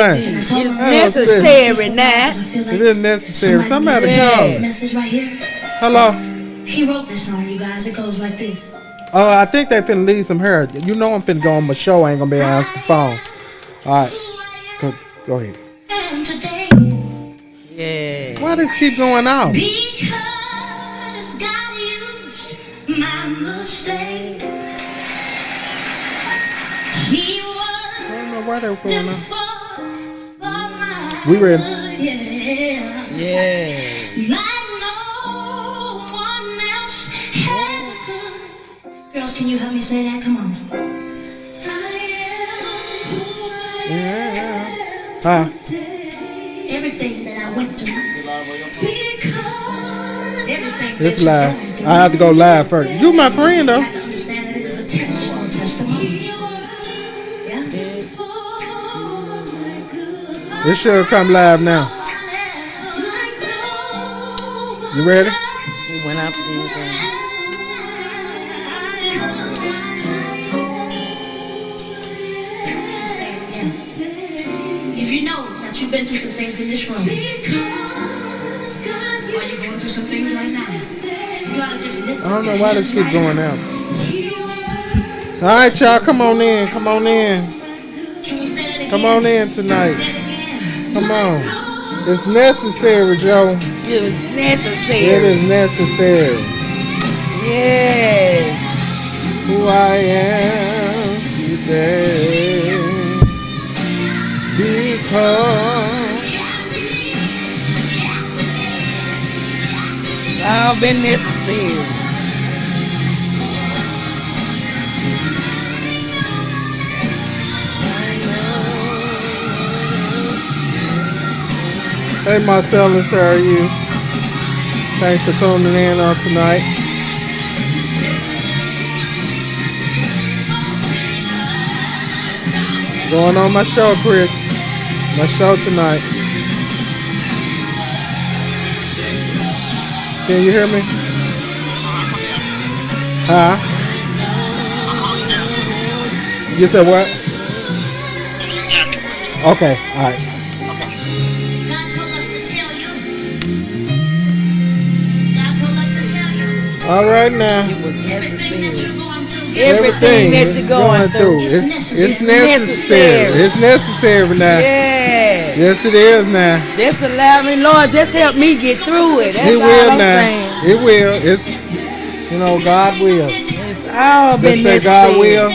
explain. It's necessary now. It is necessary. Somebody call. Message right here. Hello. He wrote this song, you guys. It goes like this. I think they finna leave some hair. You know I'm finna go on my show. I ain't gonna be able to answer the phone. All right. Go ahead. And today, Yeah. Why does keep going on? because God used my mistake. He I was don't know why they were going on. for my We ready? good, yeah. Yeah. Like no one else ever could. Girls, can you help me say that? Come on. I am everything that I went through. Because everything It's that live. you're going through, I have to go live first. You my friend though. you have to understand that it is a testimony. Yeah. It should come live now. You ready? He went out to do his thing. If you know that you've been through some things in this room, or you're going through some things right now, you ought to just lift I don't know your why hands this keep right going now. out. All right, y'all, come on in. Come on in. Can we say that again? Come on in tonight. Say it again. Come on. It's necessary, Joe. It was necessary. It is necessary. Yes. Who I am today. Because It's all been necessary. hey, Marcellus, how are you? Thanks for tuning in on tonight. Going on my show, Chris. My show tonight. Can you hear me? Huh? You said what? Okay, all right. God told us to tell you. God told us to tell you. All right now. It was Everything that necessary. you're going through. Everything that is you're going through. It's necessary. necessary. It's necessary now. Yeah. Yes, it is now. Just allow me, Lord, just help me get through it. That's He all will I'm now. saying. It will. It's, you know, God will. It's all been Just say necessary. God will.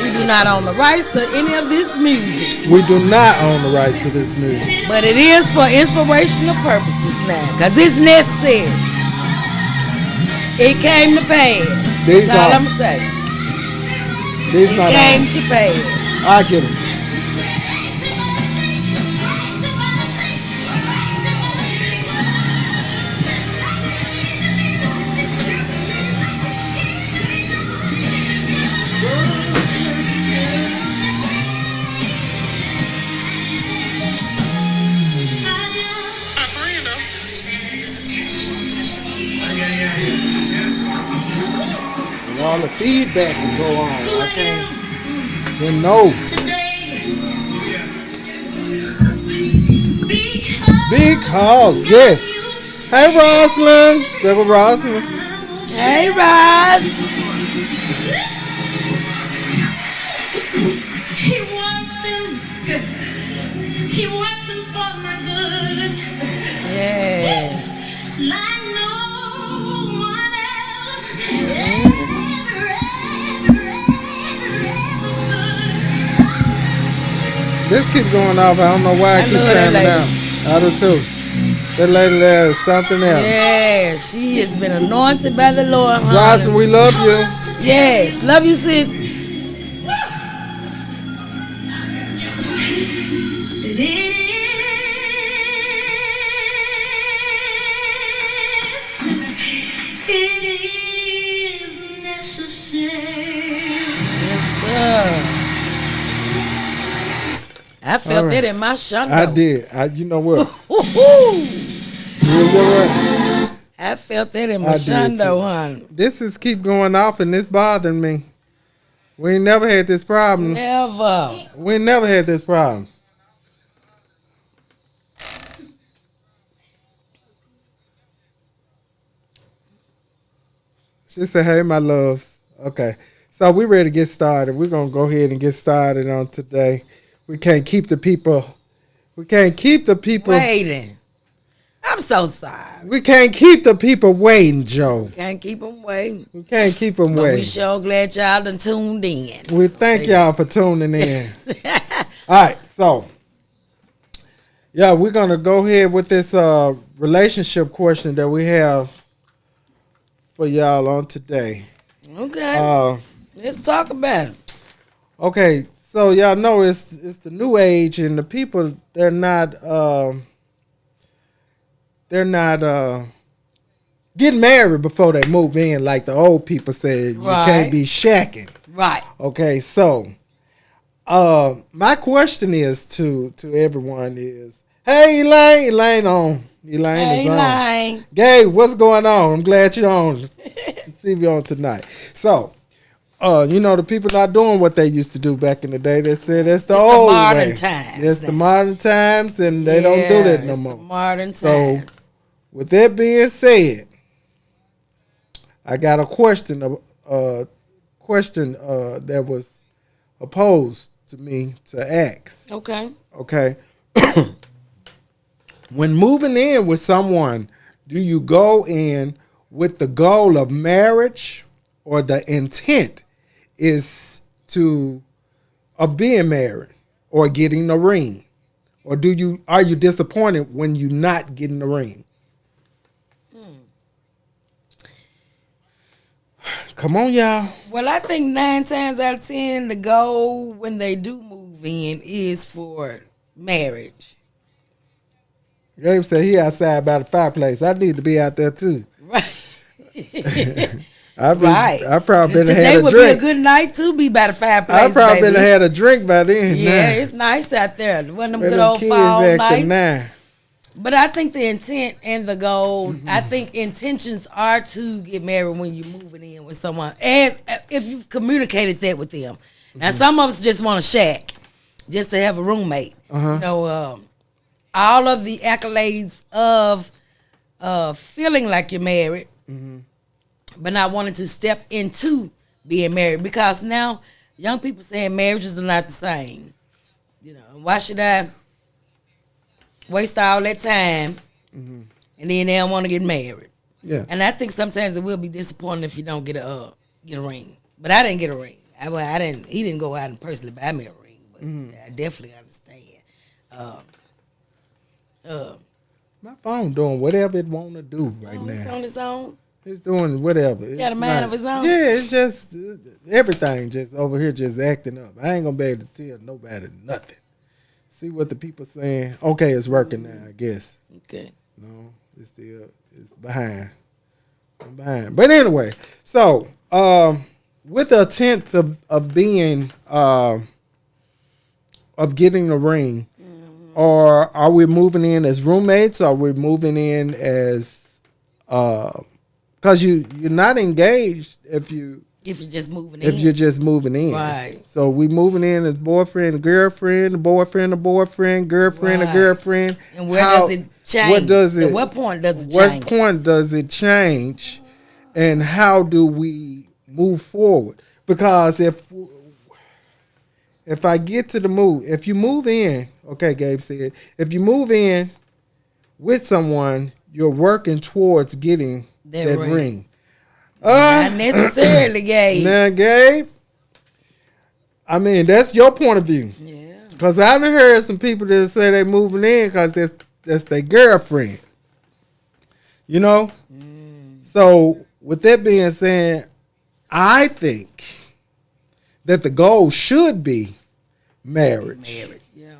We do not own the rights to any of this music, We do not own the rights to this music. but it is for inspirational purposes now, because it's necessary. It came to pass. These That's all are- I'm saying. These It not came owned. to pass. I get it. And all the feedback can go on. I can't. You know. Because, yes. Hey, Rosalind. That was Rosalind. Hey, Roz. He worked them for my good. Yes. Like no one else This keeps going off. I don't know why it I keeps love that jamming lady. out. I do too. That lady there is something else. Yeah, she has been anointed by the Lord. honey. Rosalind, we love you. Yes, love you, sis. It is necessary. I felt All right. that in my shundo. I did. You know what? Woo-hoo. You know what? I felt that in I my did shundo, too. honey. This is keep going off and it's bothering me. We ain't never had this problem. Never. We ain't never had this problem. She said, hey, my loves. Okay. So we ready to get started. We're going to go ahead and get started on today. We can't keep the people. Waiting. I'm so sorry. We can't keep the people waiting, Joe. Can't keep them waiting. We can't keep them But we waiting. sure glad y'all done tuned in. We thank y'all for tuning in. All right. So, yeah, we're going to go ahead with this relationship question that we have for y'all on today. Okay. Let's talk about it. Okay, so y'all know it's the new age, and the people they're not getting married before they move in, like the old people said. You Right. can't be shacking. Right. Okay, so my question is to everyone is, hey Elaine on. Elaine Hey, is on. Elaine. Gabe, what's going on? I'm glad you're on. To see you on tonight. So, the people not doing what they used to do back in the day. They said that's the It's the old modern way. times It's the now. modern times, and they don't do that no it's more. The modern So, times. with that being said, I got a question. That was opposed to me to ask. Okay. Okay. When moving in with someone, do you go in with the goal of marriage, or the intent is of being married or getting a ring? Or are you disappointed when you're not getting the ring? Come on, y'all. Well, I think 9 times out of 10, the goal when they do move in is for marriage. Gabe said he outside by the fireplace. I need to be out there too. Right. I probably been Today had a would be a drink. good night to be by the fireplace. I probably baby. been had a drink by then. Yeah, Nah. it's nice out there. One of them Where good them old kids fall acting nights. now. But I think the intent and the goal, I think intentions are to get married when you're moving in with someone. And if you've communicated that with them. Now, some of us just want a shack, just to have a roommate. All of the accolades of feeling like you're married, but not wanting to step into being married. Because now, young people saying marriages are not the same. Why should I waste all that time and then they don't want to get married? Yeah. And I think sometimes it will be disappointing if you don't get a ring. But I didn't get a ring. I didn't. He didn't go out and personally buy me a ring. But I definitely understand. My phone doing whatever it want to do right It's now. on its own. It's doing whatever. got a mind of its own. Yeah, it's just everything just over here just acting up. I ain't gonna be able to tell nobody nothing. See what the people saying. Okay, it's working now, I guess. Okay. No, it's behind. I'm behind. But anyway, so with the intent of being of getting a ring, or are we moving in as roommates? Or are we moving in as because you're not engaged if you're just moving if in. you're just moving in. Right. So we moving in as boyfriend and girlfriend, boyfriend and boyfriend, girlfriend and Right. girlfriend. And where does it change? What does it? At what point does it What change? point does it change? And how do we move forward? Because if I get to the move, if you move in, okay, Gabe said, if you move in with someone, you're working towards getting that ring. Not necessarily, Gabe. Now, Gabe, I mean, that's your point of view. Yeah. Because I've heard some people that say they moving in because that's their girlfriend. So, with that being said, I think that the goal should be marriage. Yeah.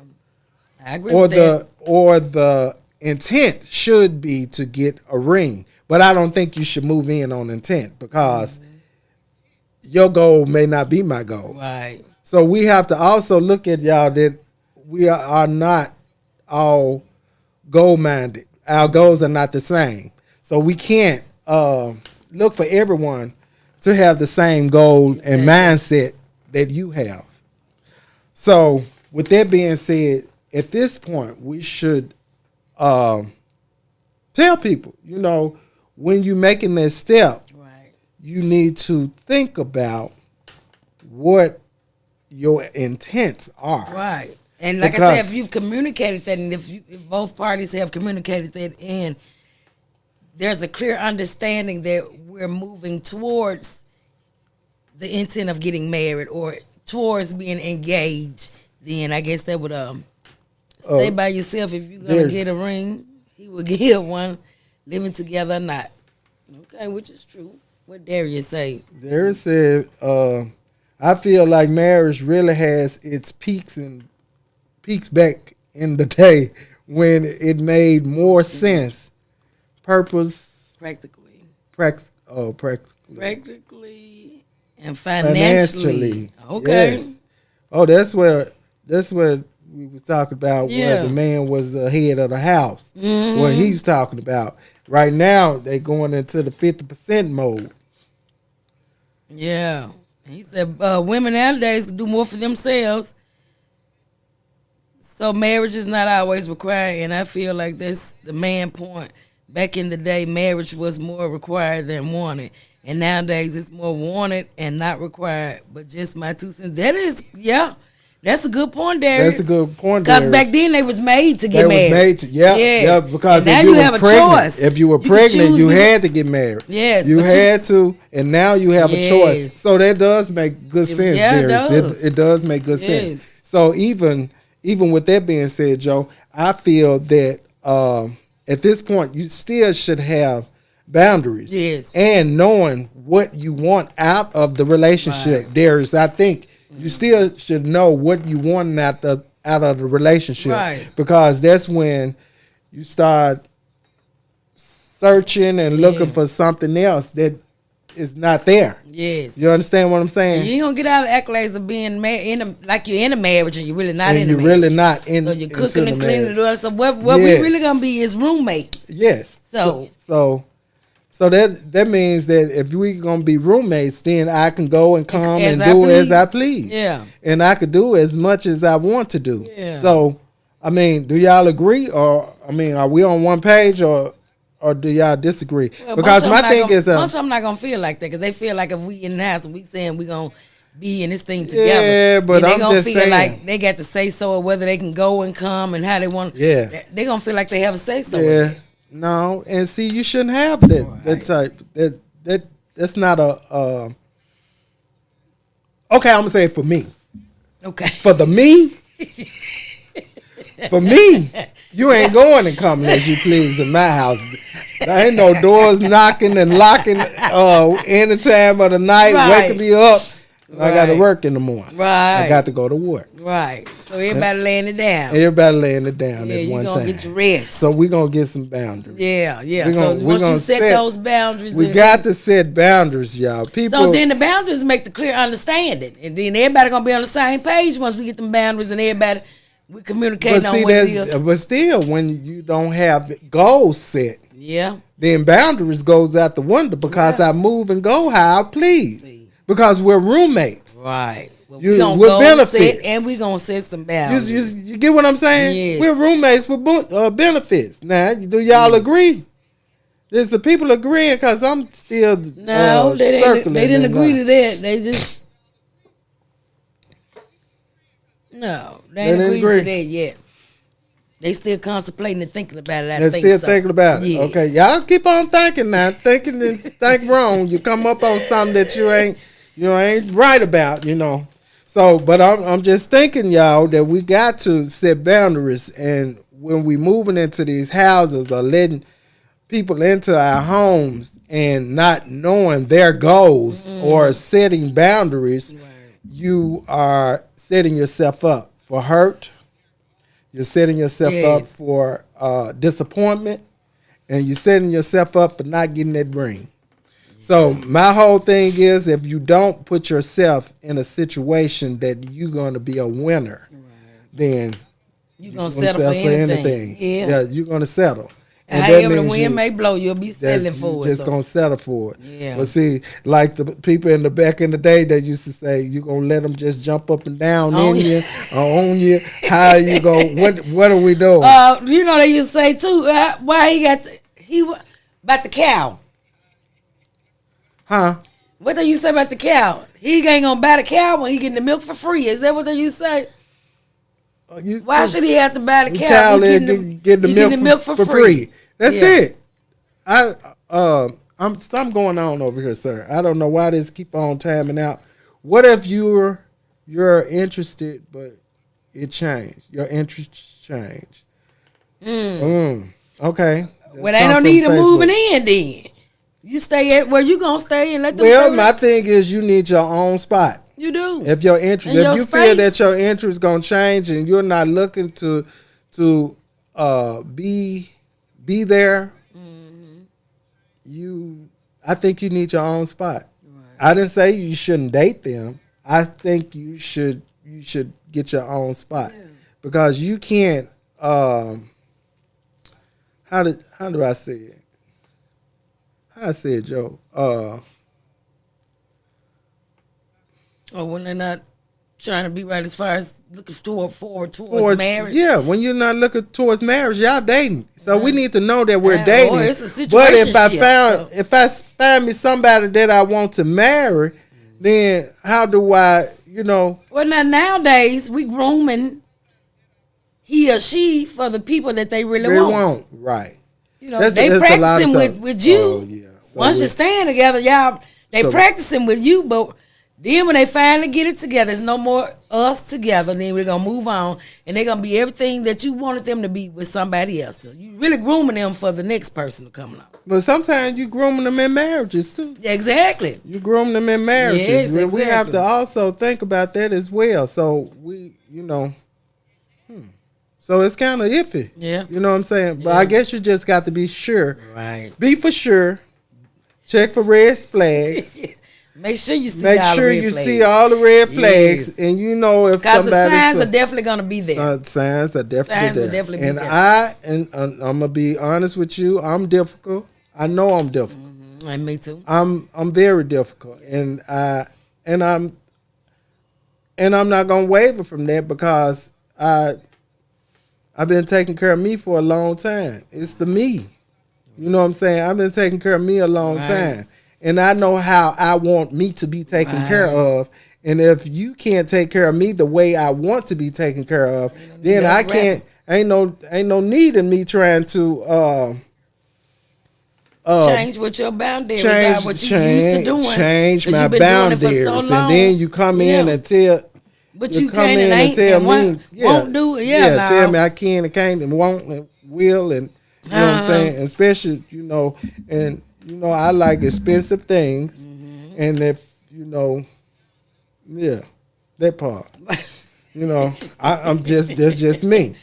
I agree with that. Or the intent should be to get a ring. But I don't think you should move in on intent because your goal may not be my goal. Right. So we have to also look at y'all that we are not all goal-minded. Our goals are not the same. So we can't look for everyone to have the same goal and mindset that you have. So, with that being said, at this point, we should tell people, when you're making that step, Right. you need to think about what your intents are. Right. And like I Because- said, if you've communicated that, and if both parties have communicated that, and there's a clear understanding that we're moving towards the intent of getting married or towards being engaged, then I guess that would stay by yourself. If you're gonna there's- get a ring, he will get one, living together or not. Okay, which is true. What Darius say? There said, I feel like marriage really has its peaks back in the day when it made more sense. Purpose, Practically. practically, And financially. Okay. Yes. Oh, that's what we was talking about. Yeah. Where the man was the head of the house. Mhm. What he's talking about right now, they going into the 50% mode. Yeah. He said women nowadays can do more for themselves. So marriage is not always required, and I feel like that's the main point. Back in the day, marriage was more required than wanted. And nowadays it's more wanted and not required. But just my 2 cents. That is, yeah. That's a good point, Darius. That's a good point. Because Darius. back then they was made to They get was married. made to, yeah, Yes. yeah. Because And if now you you were have a pregnant, choice. if you were You can pregnant, choose you between- had to get married. Yes, you but you- had to, and now you have a Yes. choice. So that does make good sense, Yeah, it Darius. does. It does make good Yes. sense. So even with that being said, Joe, I feel that at this point you still should have boundaries. Yes. And knowing what you want out of the relationship, Right. Darius. I think you still should know what you want out of the relationship. Right. Because that's when you start searching and looking Yeah. for something else that is not there. Yes. You understand what I'm And saying? you ain't gonna get out of the accolades of being like you're in a marriage and you're really not in And a you're marriage. really not in. So you're into cooking the and cleaning marriage. and all. So what we Yes. really gonna be is roommates. Yes. So- So that means that if we gonna be roommates, then I can go and come As and I do as please. I please. Yeah. And I could do as much as I want to do. Yeah. So, I mean, do y'all agree, or are we on one page, or do y'all disagree? Well, Because bunch my of them thing not gonna- is, bunch of them not gonna feel like that because they feel like if we in the house and we saying we gonna be in this thing together. Yeah, but then they I'm gonna just feel saying. like they got to say so or whether they can go and come and how they want. Yeah. They gonna feel like they have a say so. yeah, no, and see, you shouldn't have that Right. type. That's not a. Okay, I'm gonna say it for me. Okay. For the me, for me, you ain't going and coming as you please in my house. There ain't no doors knocking and locking any time of the night, Right. waking me up. I got to Right. work in the morning. Right. I got to go to work. Right. So everybody laying it down. Everybody laying it down Yeah, at you one gonna time. get your rest. So we gonna get some boundaries. Yeah, yeah. We gonna- So we once you gonna set set- those boundaries, We and- got to set boundaries, y'all. People. So then the boundaries make the clear understanding, and then everybody gonna be on the same page once we get them boundaries, and everybody we communicating but on see, what it is. but still, when you don't have goals set, Yeah, then boundaries goes out the window because Yeah. I move and go how I please. See. Because we're roommates. right. Well, You- we gonna with go benefits. set, and we gonna set some You, boundaries. you get what I'm saying? Yes. We're roommates with benefits. Now, do y'all agree? Is the people agreeing? Because I'm still No, they circling. didn't and, agree to that. They just no, they They ain't didn't agreed to agree. that yet. They still contemplating and thinking about it. I They're think still so. thinking about it. Yes. Okay, y'all keep on thinking now. Thinking and think wrong. You come up on something that you ain't right about, So, but I'm just thinking, y'all, that we got to set boundaries, and when we moving into these houses or letting people into our homes and not knowing their goals or setting boundaries, you are setting yourself up for hurt. You're setting yourself up Yes. for disappointment, and you're setting yourself up for not getting that ring. So my whole thing is, if you don't put yourself in a situation that you're going to be a winner, then You gonna settle for anything. Yeah. You're going to settle. And that However the means wind may blow, you'll be settling that's for you it. just so. gonna settle for it. Yeah. But see, like the people in the back in the day that used to say, you gonna let them just jump up and down Oh, in yeah. you or on you. How you go? What are we doing? You know they used to say too. Why he got about the cow? Huh? What they used to say about the cow? He ain't gonna buy the cow when he getting the milk for free. Is that what they used to say? Why should he have to buy the cow? Cow He get the he milk, getting the milk for free. That's Yeah. it. I'm something going on over here, sir. I don't know why this keep on timing out. What if you're interested, but it changed? Your interest changed. Okay. Well, ain't no need of moving in then. You stay at where you gonna stay and let them Well, stay my with thing is you need your own spot. you do. If your interest, And if your you feel that space. your interest gonna change and you're not looking to be there, I think you need your own spot. I didn't say you shouldn't date them. I think you should get your own spot because you can't. How do I say it? How I say it, Joe? Or when they're not trying to be right as far as looking forward towards marriage. Yeah, when you're not looking towards marriage, y'all dating. So we need to know that we're Yeah, dating. boy, it's a But if situationship, if I find me somebody that I want to marry, then how do I, Well, now nowadays we grooming he or she for the people that they really want. Right. You know, That's- they that's a lot of practicing stuff. with you. Oh, yeah. So Once we- you stand together, y'all, they So- practicing with you, but then when they finally get it together, it's no more us together. Then we're gonna move on, and they're gonna be everything that you wanted them to be with somebody else. So you really grooming them for the next person to come along. But sometimes you grooming them in marriages too. Exactly. You groom them in marriages. Yes, And we have exactly. to also think about that as well. So so it's kind of iffy. Yeah. You know what I'm saying? But Yeah. I guess you just got to be sure. Right. Be for sure. Check for red flags. Make sure you see Make all sure the red you flags. see all the red flags, Yes. and you know if Because the somebody's signs are definitely gonna be there. signs are definitely Signs will there. definitely be and there. I'm gonna be honest with you. I'm difficult. I know I'm difficult. And me too. I'm very difficult, and I'm not gonna waver from that because I've been taking care of me for a long time. It's the me, you know what I'm saying. I've been taking care of me a long Right. time, and I know how I want me to be taken Right. care of. And if you can't take care of me the way I want to be taken care of, then I That's can't. Ain't no need in me trying to Change what your boundaries are, what you used to doing. change 'Cause my you've been doing it for boundaries, so and long. then you come in Yeah. and tell. But You you come can't in and and ain't tell and won't do it. Yeah, nah. tell me I can and can't and won't and will and you know what I'm saying. Especially and I like expensive things, Mm-hmm. and if that part. I'm just that's just me.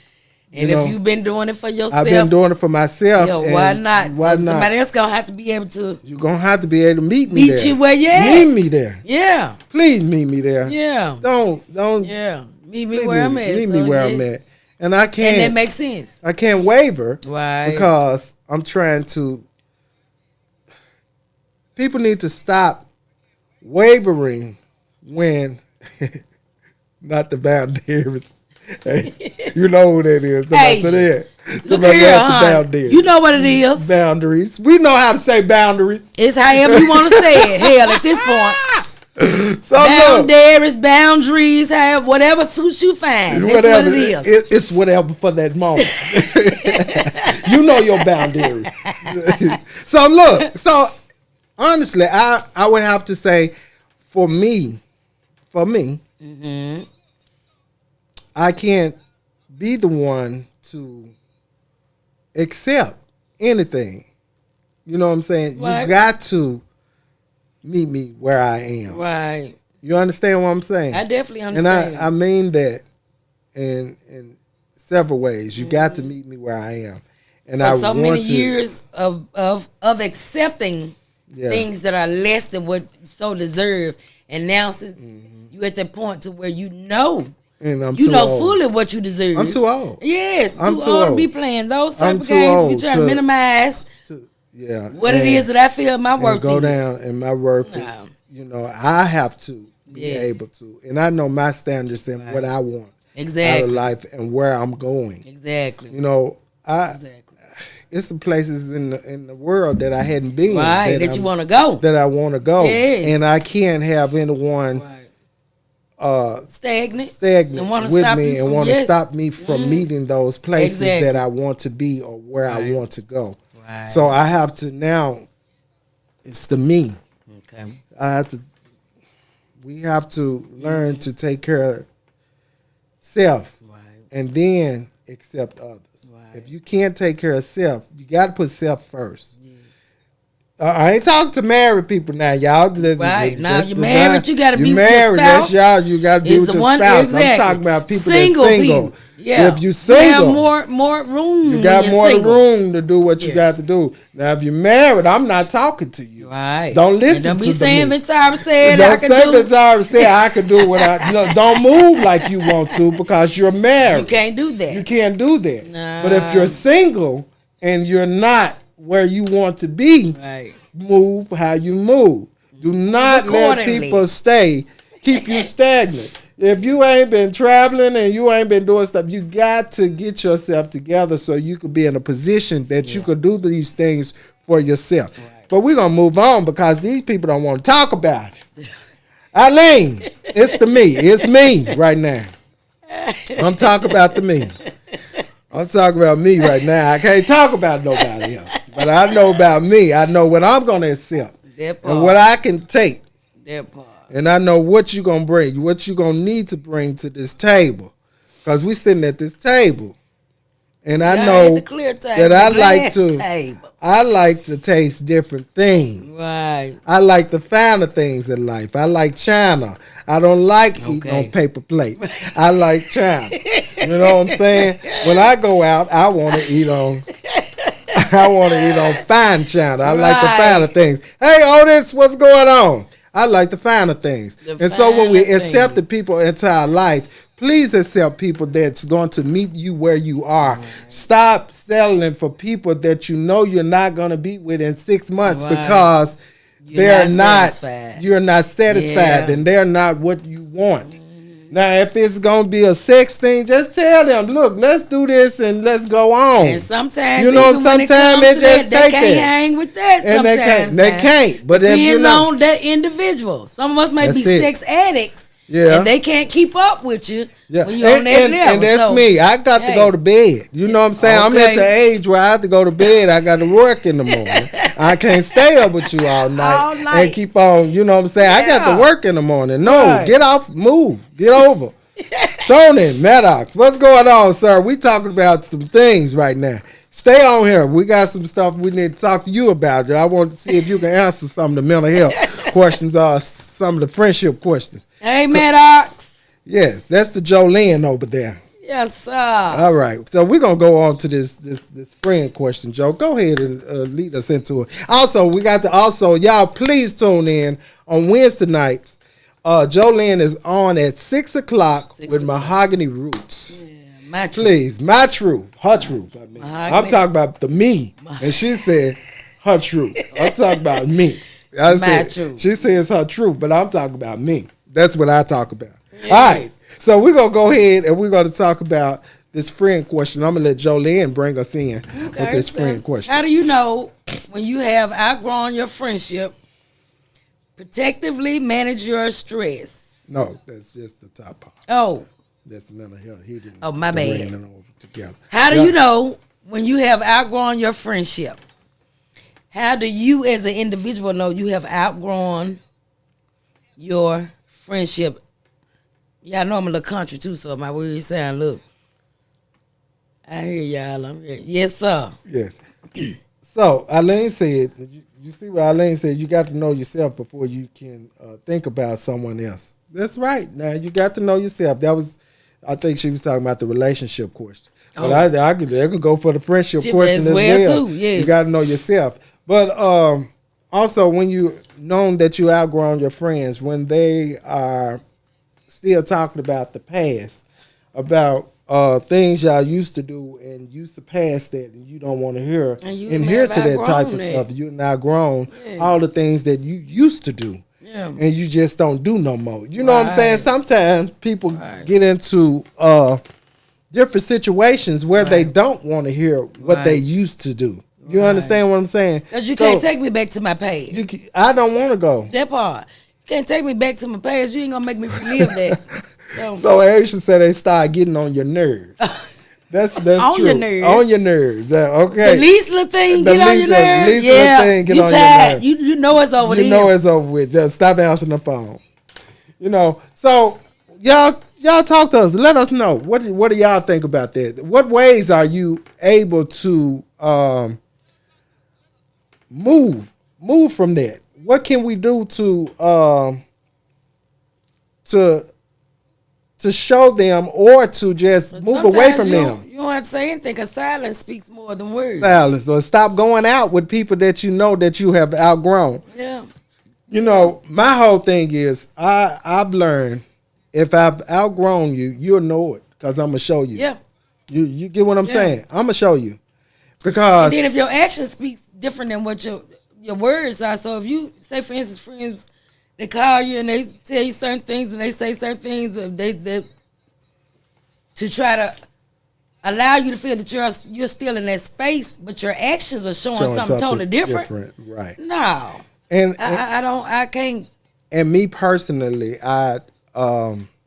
And if you've been doing it for yourself, I've been doing it for myself. yeah, and why not? Why So not? somebody else gonna have to be able to You're gonna have to be able to meet me meet there. you where you Meet at. me there. Yeah, Please meet me there. yeah, Don't yeah. Meet me meet where I'm at. Meet So, me where I'm yes. at. And I And that can't makes sense. I can't waver Right. because I'm trying to people need to stop wavering when not the boundaries. Hey, you know who that is. Hey, Look Somebody here, else, the hon. boundaries. You know what it is. Boundaries. We know how to say boundaries. It's however you want to say it. Hell, at this point, So look, boundaries, however, whatever suits you fine. That's whatever what it is. it's whatever for that moment. You know your boundaries. So look, honestly, I would have to say, for me, Mm-hmm. I can't be the one to accept anything. You know what I'm saying? Right. You got to meet me where I am. Right. You understand what I'm saying? I definitely And understand. I mean that in several ways. You got to meet me where I am. And For I so want many to, years of accepting Yeah. things that are less than what you so deserve, and now since Mm-hmm. you at that point to where you know And I'm You too know old. fully what you deserve. I'm too old. Yes, I'm too too old to old. be playing those type I'm of too games. old We trying to to- minimize Yeah. what it is that I feel my and worth go is. down, and my worth No. is, I have to be Yes. able to, and I know my standards and what I want out Exactly. of life and where I'm going. Exactly. Exactly. It's the places in the world that I hadn't been, Right, that you want to go. that I want to go, Yes. and I can't have anyone Right. Stagnant. stagnant And wanna with stop me you and from- want to yes. stop me from meeting those places Exactly. that I want to be or where I Right. want to go. Right. So I have to now. It's the me. Okay. We have to learn to take care of self Right. and then accept others. Right. If you can't take care of self, you got to put self first. I ain't talking to married people now, y'all. Right. Now you're married, you gotta be with your married. That's spouse. y'all. You got to be It's with the your one- spouse. exactly. I'm talking about people Single that's single. people. Yeah. If you You single, have more room. you got when more you're single. room to do what you Yeah. got to do. Now, if you're married, I'm not talking to you. Right. Don't listen And don't be to saying me. Ventara said I Don't could say do. Ventara said I could do what I. No, don't move like you want to because you're married. You can't do that. You can't do that. No. But if you're single and you're not where you want to be, Right. move how you move. Do not let Accordingly. people keep you stagnant. If you ain't been traveling and you ain't been doing stuff, you got to get yourself together so you could be in a position that you could do these things for yourself. Right. But we're going to move on because these people don't want to talk about it. Eileen, it's the me. It's me right now. I'm talking about the me. I'm talking about me right now. I can't talk about nobody else. But I know about me. I know what I'm going to accept That part. and what I can take. That part. And I know what you're going to bring, what you're going to need to bring to this table. Because we sitting at this table. And I Y'all know at the clear table, that I the like glass to table. I like to taste different things. Right. I like the finer things in life. I like China. I don't like eating Okay. on paper plate. I like China. You know what I'm saying? When I go out, I want to eat on fine China. I like the Right. finer things. Hey, Otis, what's going on? I like the finer things. The And so when we finer accept the things. people into our life, please accept people that's going to meet you where you are. Stop settling for people that you know you're not going to be with in 6 months Right. because You're they're not not, satisfied. you're not satisfied Yeah. and they're not what you want. Now, if it's going to be a sex thing, just tell them, look, let's do this and let's go on. And sometimes, You know, even when it sometimes comes it to just that, take they can't that. hang with that. And they sometimes can't. They now. can't. But if you Depends know, on that individual. Some of us may be That's it. sex addicts. Yeah. And they can't keep up with you yeah, when you're on that level. and that's So, me. I got to hey. go to bed. You know what I'm saying? I'm at Okay. the age where I have to go to bed. I got to work in the morning. I can't stay up with you all night, All night. and keep on. You know what I'm saying? I got Yeah. to work in the morning. No, Right. get off, move, get over. Tony Maddox, what's going on, sir? We talking about some things right now. Stay on here. We got some stuff we need to talk to you about. I want to see if you can answer some of the mental health questions or some of the friendship questions. Hey, Maddox. Yes, that's the Jolene over there. Yes, sir. All right, so we're gonna go on to this friend question, Joe. Go ahead and lead us into it. Also, y'all please tune in on Wednesday nights. Jolene is on at 6:00 with Mahogany Roots. My truth. Please, my truth, her truth. I mean, I'm Mahogany. talking about the me, and she said her truth. I'm talking about me. I My said, truth. She says her truth, but I'm talking about me. That's what I talk about. All right, so we're gonna go ahead and we're gonna talk about this friend question. I'm gonna let Jolene bring us in with this so friend question. How do you know when you have outgrown your friendship? Protectively manage your stress. No, that's just the top part. Oh, That's the mental health. He didn't. Oh, my the bad. ring and over together. how do Yeah. you know when you have outgrown your friendship? How do you, as an individual, know you have outgrown your friendship? Y'all know I'm a little country too, so my words sound look. I hear y'all. I'm here. Yes, sir. Yes. So Eileen said, you see what Eileen said, you got to know yourself before you can think about someone else. That's right. Now you got to know yourself. That was, I think she was talking about the relationship question. But I could go for the friendship Ship question as as well, well. too, yes. You got to know yourself. But also when you known that you outgrown your friends, when they are still talking about the past, about things y'all used to do and you surpassed that and you don't want to hear And you and may hear have to that type of outgrown stuff. that. You're now grown. Yeah. All the things that you used to do. Yeah. And you just don't do no more. You know what I'm saying? Right. Sometimes people Right. get into different situations where they Right. don't want to hear what they Right. used to do. You Right. understand what I'm saying? Because you So, can't take me back to my past. I don't want to go. That part. You can't take me back to my past. You ain't gonna make me relive that. So Aisha said they start getting on your nerves. That's On true. your nerves. On your nerves. Okay. the least little thing The get on least- your the nerves. least little Yeah, thing get you on your tired. nerves. You know it's over You there. know it's over with. Just stop answering the phone. You know. So y'all talk to us. Let us know what do y'all think about that. What ways are you able to move from that? What can we do to show them or to just But move away sometimes from you them? don't- You don't have to say anything because silence speaks more than words. Silence, or stop going out with people that you know that you have outgrown. Yeah. You know, my whole thing is I've learned if I've outgrown you, you'll know it because I'm gonna show you. Yeah. You get what I'm Yeah. saying? I'm gonna show you because And then if your action speaks different than what your words are, so if you say, for instance, friends, they call you and they tell you certain things and they say certain things, they to try to allow you to feel that you're still in that space, but your actions are showing something totally different. Right? No, And I can't. and me personally,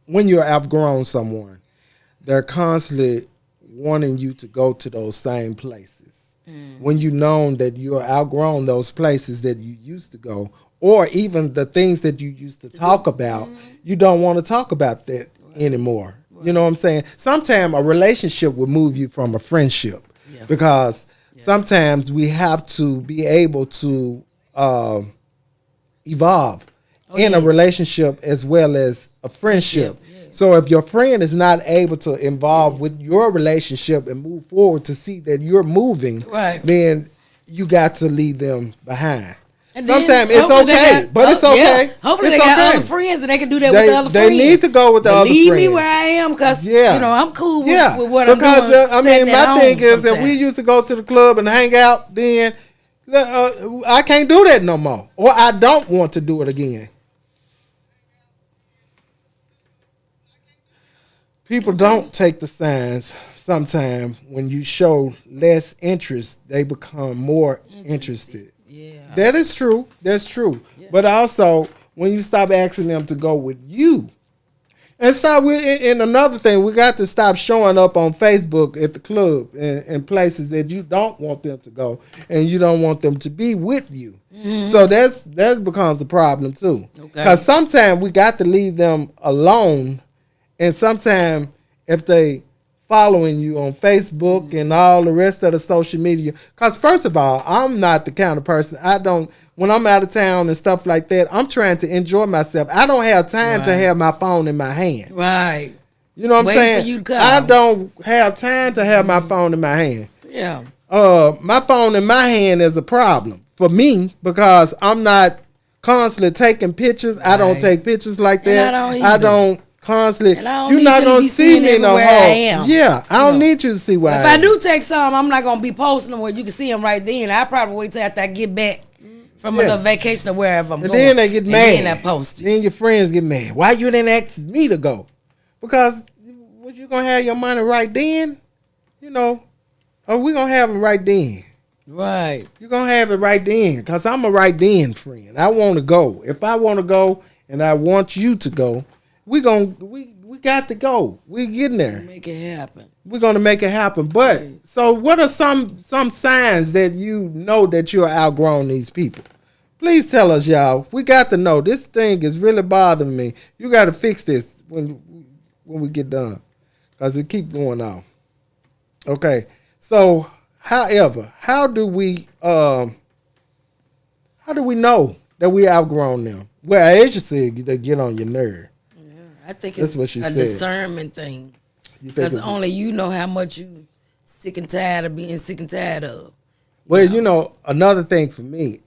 when you're outgrown someone, they're constantly wanting you to go to those same places. When you know that you're outgrown those places that you used to go, or even the things that you used to talk about, you don't want to talk about that anymore. You know what I'm saying? Sometimes a relationship will move you from a friendship because sometimes we have to be able to evolve in a relationship as well as a friendship. So if your friend is not able to involve with your relationship and move forward to see that you're moving, Right. then you got to leave them behind. And then Sometimes it's hopefully they okay, got- but it's okay. Yeah. Hopefully It's they got okay. other friends and they can do that They- with the other they friends. need to go with the But other leave me friends. where I am because Yeah. you know I'm cool with, Yeah, with what because I'm doing. I sitting mean, at my home thing is, if sometimes. we used to go to the club and hang out, then I can't do that no more, or I don't want to do it again. People don't take the signs. Sometimes when you show less interest, they become more interested. Yeah. That is true. That's true. But also, when you stop asking them to go with you, and so and another thing, we got to stop showing up on Facebook at the club and places that you don't want them to go, and you don't want them to be with you. So that becomes a problem too. Okay. Because sometimes we got to leave them alone, and sometimes if they following you on Facebook and all the rest of the social media. Because first of all, I'm not the kind of person, when I'm out of town and stuff like that, I'm trying to enjoy myself. I don't have time to Right. have my phone in my hand. Right. You know what I'm Waiting saying? for you to come. I don't have time to have my phone in my hand. Yeah. My phone in my hand is a problem for me because I'm not constantly taking pictures. I don't Right. take pictures like And that. I don't I either. don't constantly. And I don't You're need not you to gonna be see seeing me no everywhere whole. I am. Yeah, I don't know. need you to see where If I I am. do take some, I'm not gonna be posting them where you can see them right then. I probably wait till after I get back from a Yeah. little vacation or wherever I'm And going. then they get and mad. Then I post it. Then your friends get mad. Why you didn't ask me to go? Because what you gonna have your money right then? You know, or we gonna have them right then. Right. You're gonna have it right then, because I'm a right then friend. I want to go. If I want to go and I want you to go, we got to go. We getting there. Make it happen. We're gonna make it happen. But so what are some signs that you know that you're outgrown these people? Please tell us, y'all. We got to know. This thing is really bothering me. You got to fix this when we get done, because it keep going on. Okay. So, however, how do we know that we outgrown them? Well, Asia said they get on your nerve. I think That's it's what she a said. discernment thing. You think Because it's- only you know how much you sick and tired of being sick and tired of. Well, you know, another thing for me,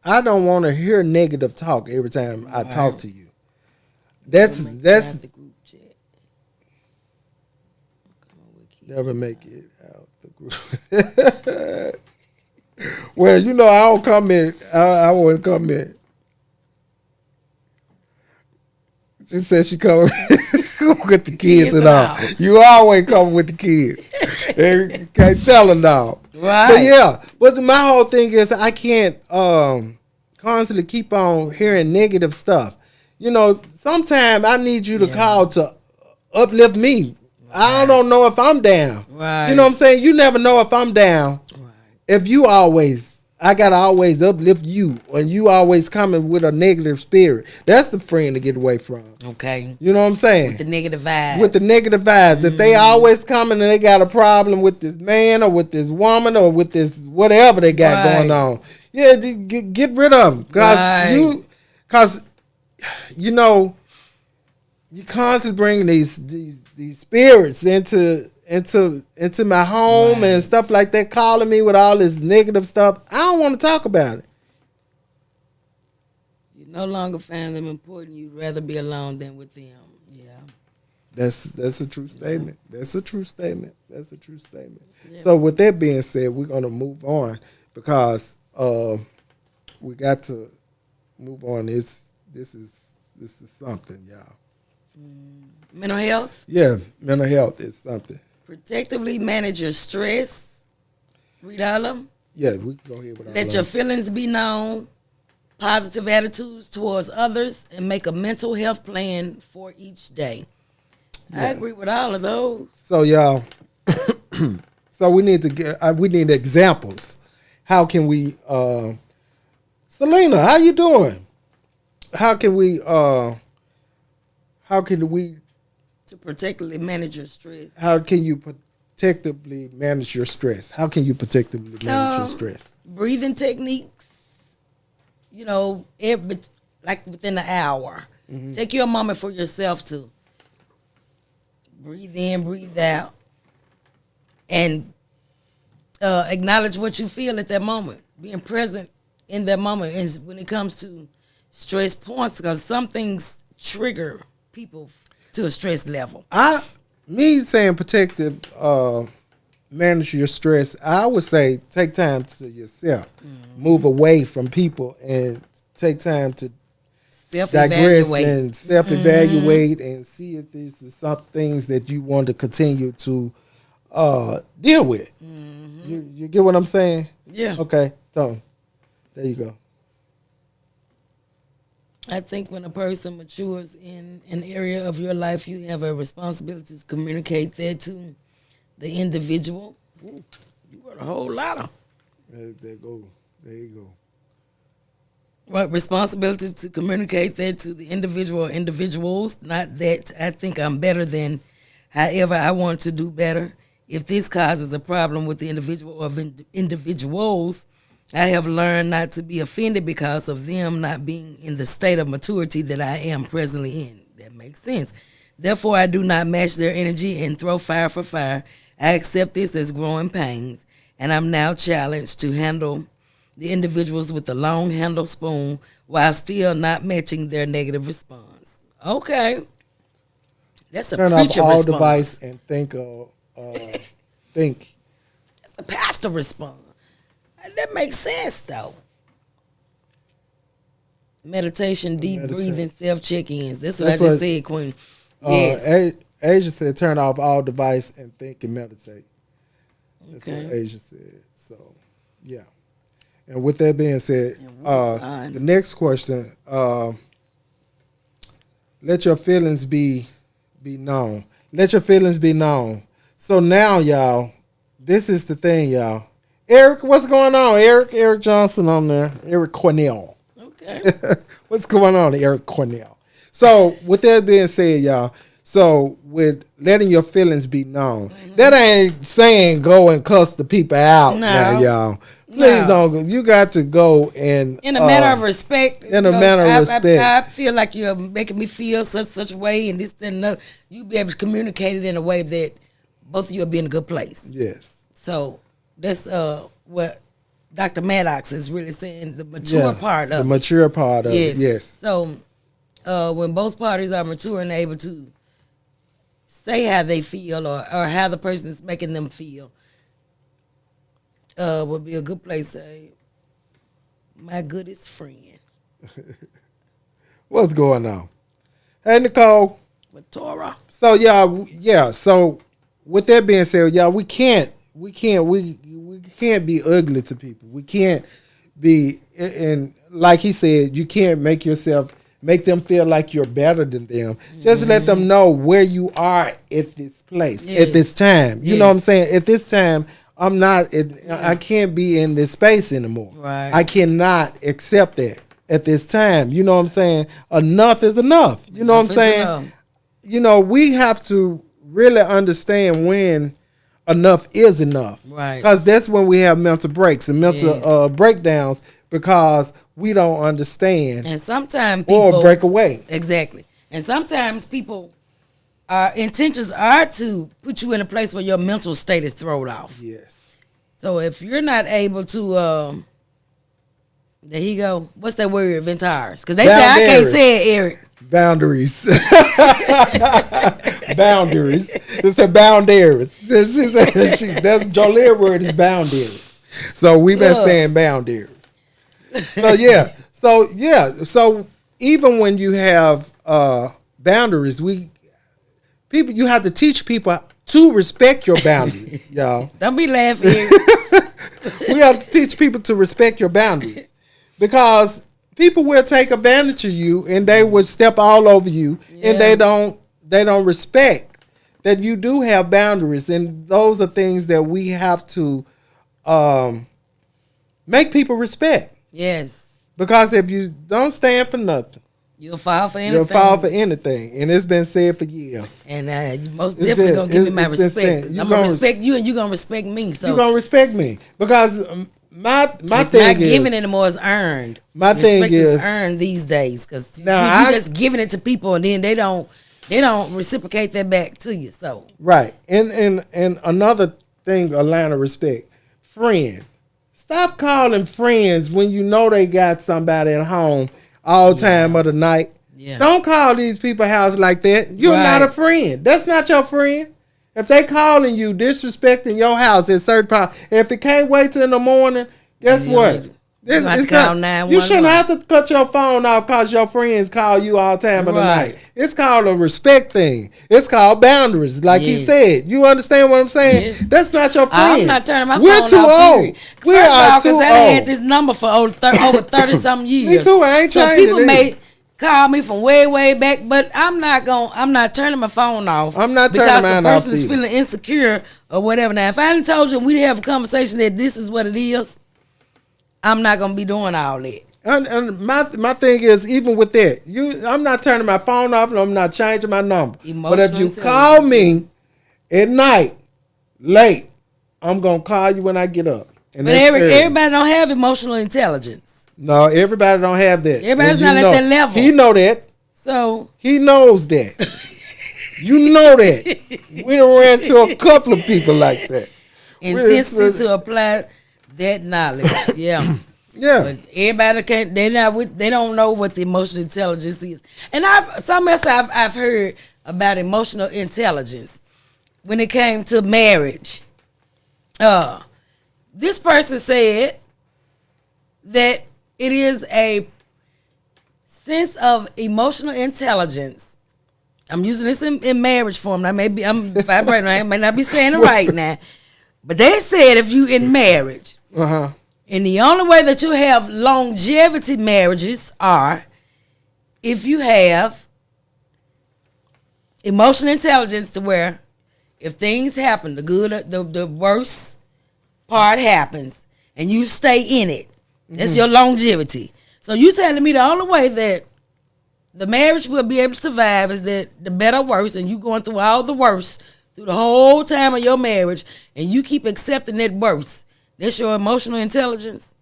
I don't want to hear negative talk every time I talk to you. That's The group chat. Never make it out the group. Well, you know, I don't comment. I wouldn't comment. She said she come with the kids and all. You always come with the kids. And can't tell them no. Right. But yeah, but my whole thing is I can't constantly keep on hearing negative stuff. You know, sometimes I need you to call to uplift me. I don't know if I'm down. Right. You know what I'm saying? You never know if I'm down. Right. If you always, I gotta always uplift you, and you always coming with a negative spirit. That's the friend to get away from. Okay. You know what I'm saying? The negative vibes. With the negative vibes. If they always coming and they got a problem with this man or with this woman or with this whatever they got going on, yeah, get rid of them. Cause you know, you constantly bring these spirits into my home and stuff like that, calling me with all this negative stuff. I don't want to talk about it. You no longer find them important. You'd rather be alone than with them. Yeah. That's a true statement. That's a true statement. That's a true statement. Yeah. So with that being said, we're gonna move on because we got to move on. This is something, y'all. Mental health? Yeah, mental health is something. Protectively manage your stress. Read all of them. Yeah, we can go ahead with all Let your feelings be known. Positive attitudes towards others, and make a mental health plan for each day. Yeah. I agree with all of those. So y'all, so we need examples. How can we, Selena? How you doing? How can we? To protectively manage your stress. How can you protectively manage your stress? How can you protectively manage your stress? Breathing techniques. You know, like within an hour. Mm-hmm. Take you a moment for yourself to breathe in, breathe out, and acknowledge what you feel at that moment. Being present in that moment is when it comes to stress points, because some things trigger people to a stress level. Me saying protective, manage your stress, I would say take time to yourself. Move away from people and take time to digress and self-evaluate and see if these are some things that you want to continue to deal with. You get what I'm saying? Yeah. Okay, so there you go. I think when a person matures in an area of your life, you have a responsibility to communicate that to the individual. Ooh, you got a whole lot of. There you go. Right, responsibility to communicate that to the individual or individuals. Not that I think I'm better than. However, I want to do better. If this causes a problem with the individual or individuals, I have learned not to be offended because of them not being in the state of maturity that I am presently in. That makes sense. Therefore, I do not match their energy and throw fire for fire. I accept this as growing pains, and I'm now challenged to handle the individuals with the long handle spoon while still not matching their negative response. Okay. That's a turn preacher off all response. device and think. That's a pastor response. That makes sense, though. Meditation, deep breathing, self-check-ins. That's what I just said, Queen. Yes. Asia said turn off all device and think and meditate. That's what Asia said. So, yeah. And with that being said, the next question, let your feelings be known. Let your feelings be known. So now, y'all, this is the thing, y'all. Eric, what's going on? Eric Johnson on there. Eric Cornell. Okay. What's going on, Eric Cornell? So with that being said, y'all, so with letting your feelings be known, that ain't saying go and cuss the people out now, y'all. Please don't. You got to go and in a matter of respect. In a matter of respect. I feel like you're making me feel such a way, and this and that. You be able to communicate it in a way that both of you will be in a good place. Yes. So that's what Dr. Maddox is really saying, the mature part of it. The mature part of it, yes. So when both parties are mature and able to say how they feel or how the person is making them feel, would be a good place to say, my goodest friend. What's going on? Hey, Nicole. With Torah. So yeah. So with that being said, y'all, we can't be ugly to people. We can't be, and like he said, you can't make them feel like you're better than them. Just let them know where you are at this place, at this time. You know what I'm saying? At this time, I can't be in this space anymore. Right. I cannot accept that at this time. You know what I'm saying? Enough is enough. You know what I'm saying? Enough. You know, we have to really understand when enough is enough. Right. Because that's when we have mental breaks and mental breakdowns because we don't understand And sometimes people or break away. Exactly. And sometimes people intentions are to put you in a place where your mental state is thrown off. Yes. So if you're not able to there you go. What's that word? Ventars. Because they say I can't say it, Eric. Boundaries. Boundaries. It's a boundaries. That's Jolene word is boundaries. So we've been saying boundaries. So yeah. So even when you have boundaries, you have to teach people to respect your boundaries, y'all. Don't be laughing, Eric. We have to teach people to respect your boundaries because people will take advantage of you and they will step all over you and they don't respect that you do have boundaries, and those are things that we have to make people respect. Yes. Because if you don't stand for nothing, You'll fall for anything. you'll fall for anything, and it's been said for years. And you most definitely going to give me my respect. I'm going to respect you and you're going to respect me. So You're gonna respect me because my it's thing not is giving anymore, it's earned. My thing Respect is earned these days because Now, you just giving it to people and then they don't reciprocate that back to you. So right, and another thing, a line of respect, friend. Stop calling friends when you know they got somebody at home all time of the night. Yeah. Don't call these people house like that. You're not a friend. That's not your friend. If they calling you disrespecting your house at certain time, if it can't wait till in the morning, guess what? You have to call 911. You shouldn't have to cut your phone off because your friends call you all time of the night. It's called a respect thing. It's called boundaries, like he said. You understand what I'm saying? Yes. That's not your friend. I'm not turning my We're phone too off. old. We First are of all, too because I had old. this number for over 30 something years. Me too. I ain't so changing people it. may call me from way back, but I'm not turning my phone off. I'm not turning mine off because the person is either. feeling insecure or whatever. Now, if I didn't told you we'd have a conversation that this is what it is, I'm not gonna be doing all that. And my thing is, even with that, I'm not turning my phone off and I'm not changing my number. But if you call me at night, late, I'm gonna call you when I get up. And But everybody don't have emotional intelligence. No, everybody don't have that. Everybody's And not you at know- that level. He know that. So He knows that. You know that. We done ran to a couple of people like that. intensity to apply that knowledge. Yeah. Yeah. But everybody can't. They don't know what the emotional intelligence is. And I've heard about emotional intelligence when it came to marriage. This person said that it is a sense of emotional intelligence. I'm using this in marriage form. I'm vibrating. I may not be saying it right now, but they said if you in marriage. And the only way that you have longevity marriages are if you have emotional intelligence to where if things happen, the good, the worst part happens, and you stay in it. That's your longevity. So you telling me the only way that the marriage will be able to survive is that the better or worse, and you going through all the worst through the whole time of your marriage, and you keep accepting that worst. That's your emotional intelligence.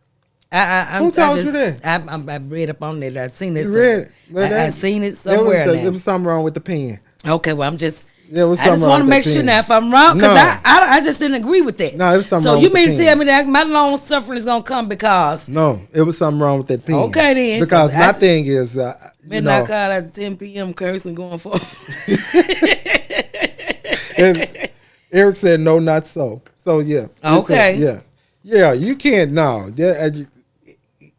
Who told you that? I read up on that. I seen it. You read it? I seen it somewhere. There was something wrong with the pen. Okay, well, I just something want to make sure now if I'm wrong, because No. I just didn't agree with that. No, it was something so wrong you with the mean to pen. tell me that my long suffering is gonna come because No, it was something wrong with that pen. Okay, then. Because my thing is, better not call at 10 p.m. cursing going for. And Eric said, no, not so. So, yeah. Okay. Yeah, you can't, no.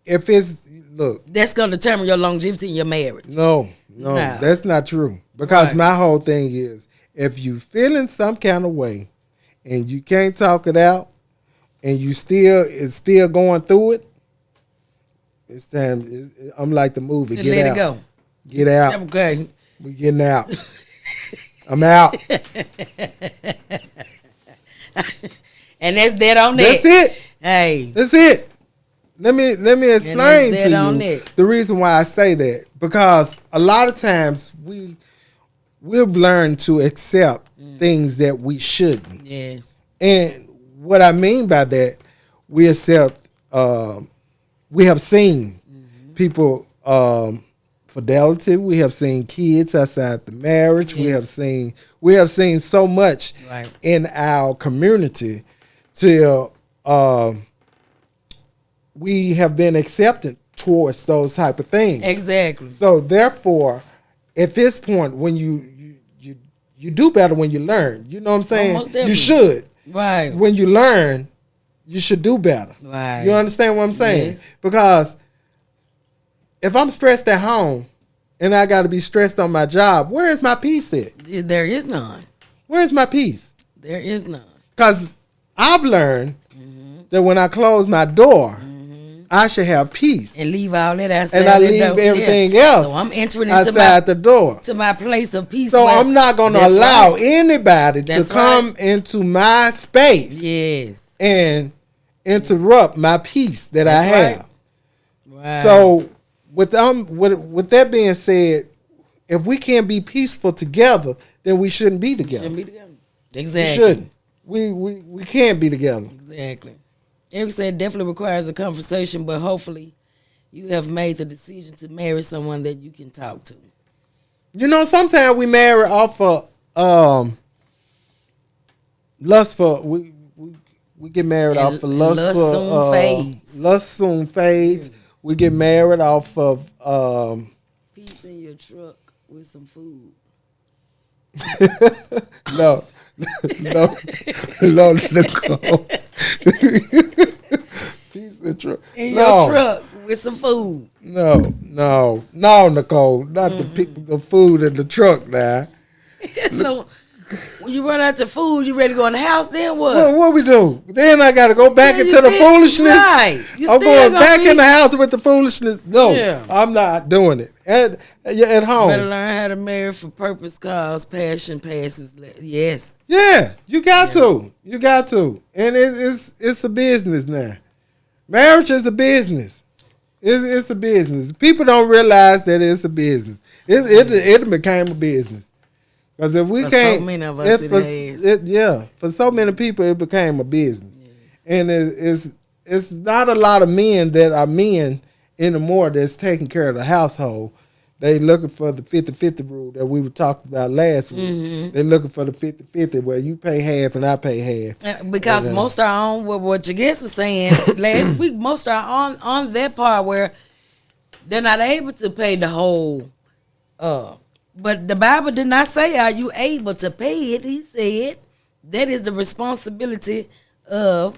If it's, look. That's going to determine your longevity in your marriage. No, No. that's not true. Because Right. my whole thing is, if you feeling some kind of way and you can't talk it out and it's still going through it, it's time. I'm like the movie. To Get let out. it go. Get out. Okay. We getting out. I'm out. And that's dead on that. That's it. Hey. That's it. Let me explain dead to on you it. the reason why I say that, because a lot of times we've learned to accept things that we shouldn't. Yes. And what I mean by that, we accept. We have seen people fidelity. We have seen kids outside the marriage. Yes. We have seen so much Right. in our community till we have been accepted towards those type of things. Exactly. So therefore, at this point, when you do better when you learn. You know what I'm saying? most definitely. You should. Right. When you learn, you should do better. Right. You understand what I'm saying? Yes. Because if I'm stressed at home and I got to be stressed on my job, where is my peace at? There is none. Where is my peace? There is none. Because I've learned that when I close my door, I should have peace. And leave all that outside. And I that leave door. everything Yeah. else So I'm entering into outside the door. to my place of peace. So where- I'm not going to That's allow right. anybody to That's come into my space Yes. and interrupt my peace that I That's have. right. Right. So with that being said, if we can't be peaceful together, then we shouldn't be together. Shouldn't be together. We Exactly. shouldn't. We can't be together. Exactly. Eric said it definitely requires a conversation, but hopefully you have made the decision to marry someone that you can talk to. You know, sometimes we marry off of lust for we get married And off of lust lust for soon fades. lust soon fades. We get married off of Peace in your truck with some food. no Nicole. Piece of truck. In your truck with some food. No, Nicole. Not the food in the truck now. So when you run out of food, you ready to go in the house, then what? What we do? Then I gotta go back Yeah, you into the still- foolishness. right. You I'm still going gonna back be- in the house with the foolishness. No, Yeah. I'm not doing it. At home. Better learn how to marry for purpose, cause passion passes. Yes. Yeah, you got to. You got to. And it's a business now. Marriage is a business. It's a business. People don't realize that it's a business. It became a business. Because if we For can't, so many of us, it has. for so many people, it became a business. And it's not a lot of men that are men anymore that's taking care of the household. They looking for the 50-50 rule that we were talking about last week. They're looking for the 50-50 where you pay half and I pay half. Because And, most are on what your guest was saying last week. Most are on that part where they're not able to pay the whole. But the Bible did not say, "Are you able to pay it?" He said that is the responsibility of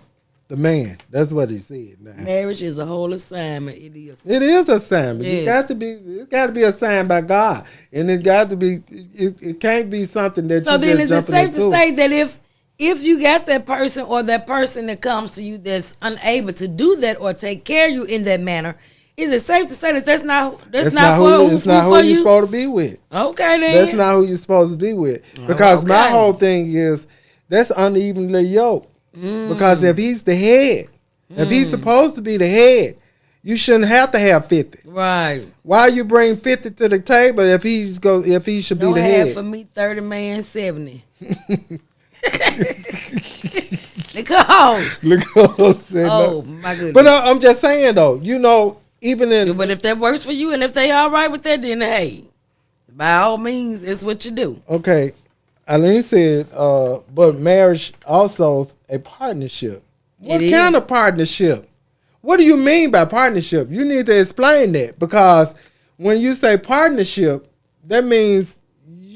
the man. That's what he said. Now. marriage. Is a whole assignment. It is. It is assignment. Yes. It got to be assigned by God, and it got to be. It can't be something that. So you then, just is it jumping safe to into. say that if you got that person or that person that comes to you that's unable to do that or take care of you in that manner, is it safe to say that that's not for It's not who for you're you? supposed to be with. Okay, then. That's not who you're supposed to be with. Because my okay. whole thing is that's unevenly yoked. Because if he's the head, if he's supposed to be the head, you shouldn't have to have 50. Right. Why you bring 50 to the table if he should Don't be the have head? for me 30 man 70. Nicole. Nicole said Oh no. my goodness. But I'm just saying though, you know, even in But if that works for you and if they all right with that, then hey, by all means, it's what you do. okay, Eileen said, but marriage also is a partnership. What It kind is. of partnership? What do you mean by partnership? You need to explain that because when you say partnership, that means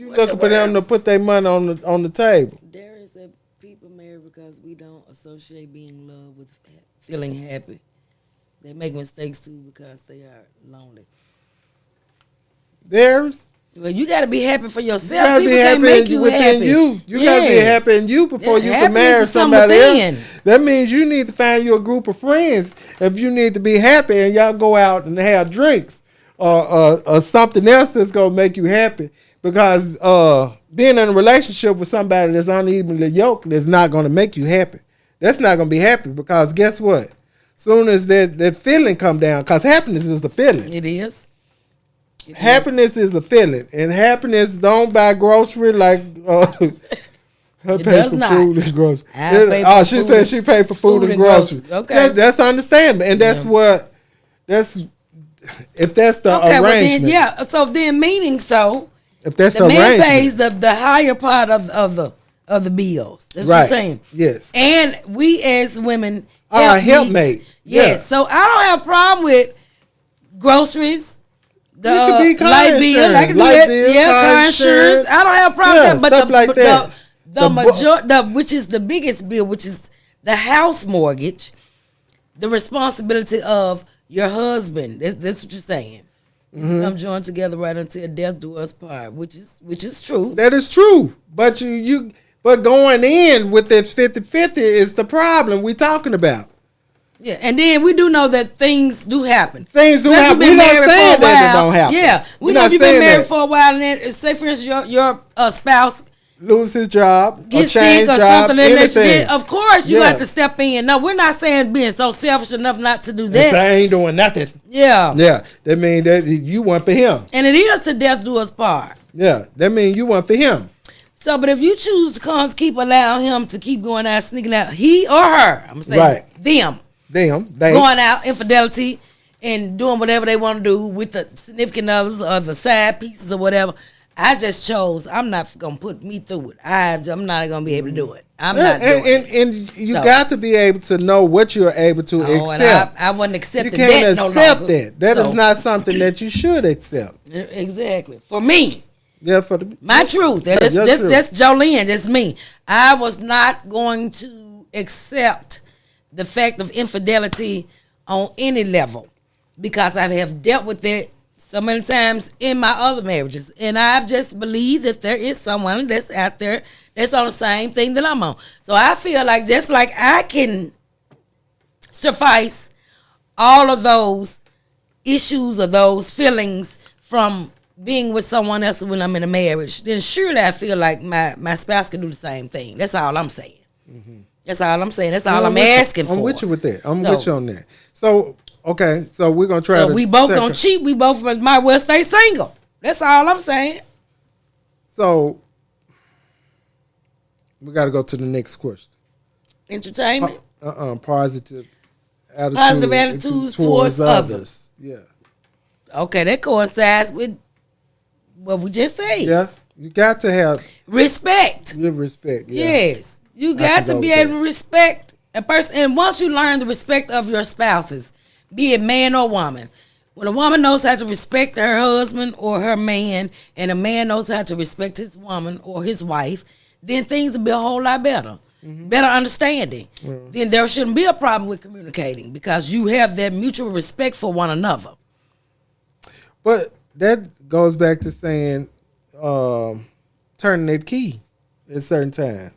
you looking for them to put their money on the table. Darius said people marry because we don't associate being in love with feeling happy. They make mistakes too because they are lonely. There's. Well, you got to be happy for You yourself. gotta People be can't happy make you within happy. you. You gotta be Yeah. happy in you before you can Happiness marry is something somebody within. else. That means you need to find you a group of friends if you need to be happy, and y'all go out and have drinks or something else that's gonna make you happy. Because being in a relationship with somebody that's unevenly yoked is not gonna make you happy. That's not gonna be happy because guess what? Soon as that feeling come down, because happiness is the feeling. It is. Happiness is a feeling, and happiness don't buy grocery like her It pay does for not. food and groceries. I pay for She food said and- she paid for food and groceries. Okay. That's understandable, and that's if that's the Okay, well arrangement. then, yeah. So then, meaning so, If that's the the man arrangement, pays the higher part of the bills. That's what right? you're saying. Yes. And we as women Are a helpmates. helpmate. Yes. Yeah. So I don't have a problem with groceries. The It could be car light bill, I insurance, can do light that. bill, Yeah, car car insurance. insurance. I don't have a problem Yeah, with that. But stuff like that. the which is the biggest bill, which is the house mortgage, the responsibility of your husband. That's what you're saying. Mm-hmm. Come join together right until death do us part, which is true. That is true, but but going in with this 50-50 is the problem we talking about. Yeah, and then we do know that things do happen. Things do Especially happen. been We're not married for a saying that it while. don't happen. Yeah, we We're know not you've been saying married that. for a while, and then say for instance your spouse Lose his job, get or change sick or job, something, and that you anything. did, of course you Yeah. have to step in. No, we're not saying being so selfish enough not to do And that. say, I ain't doing nothing. Yeah. Yeah, that mean that you want for him. And it is to death do us part. Yeah, that mean you want for him. So, but if you choose to keep allowing him to keep going out, sneaking out, he or her, I'm saying Right. them, They going out, infidelity, and doing whatever they want to do with the significant others or the side pieces or whatever. I just chose. I'm not gonna put me through it. I'm not gonna be able to do it. I'm not doing it. and you So. got to be able to know what you're able to Oh, and accept. I wasn't You accepting can't that no accept longer. that. That is So, not something that you should accept. exactly for me. Yeah, for the My truth. Your That's truth. just Jolene. That's me. I was not going to accept the fact of infidelity on any level because I have dealt with it so many times in my other marriages, and I just believe that there is someone that's out there that's on the same thing that I'm on. So I feel like just like I can suffice all of those issues or those feelings from being with someone else when I'm in a marriage, then surely I feel like my spouse can do the same thing. That's all I'm saying. That's all I'm saying. That's all Well, I'm asking for. I'm with you with that. I'm So- with you on that. So okay, so we're gonna try So to. we both second- gonna cheat. We both might well stay single. That's all I'm saying. So we got to go to the next question. Entertainment. Positive attitude. Positive attitudes towards others. Yeah. Okay, that coincides with what we just said. Yeah. You got to have Respect. good respect. Yeah. Yes. You I got can to go be with able that. to respect a person. And once you learn the respect of your spouses, be it man or woman, when a woman knows how to respect her husband or her man, and a man knows how to respect his woman or his wife, then things will be a whole lot better. Mm-hmm. Better understanding. Then there shouldn't be a problem with communicating because you have that mutual respect for one another. But that goes back to saying turning that key at certain times.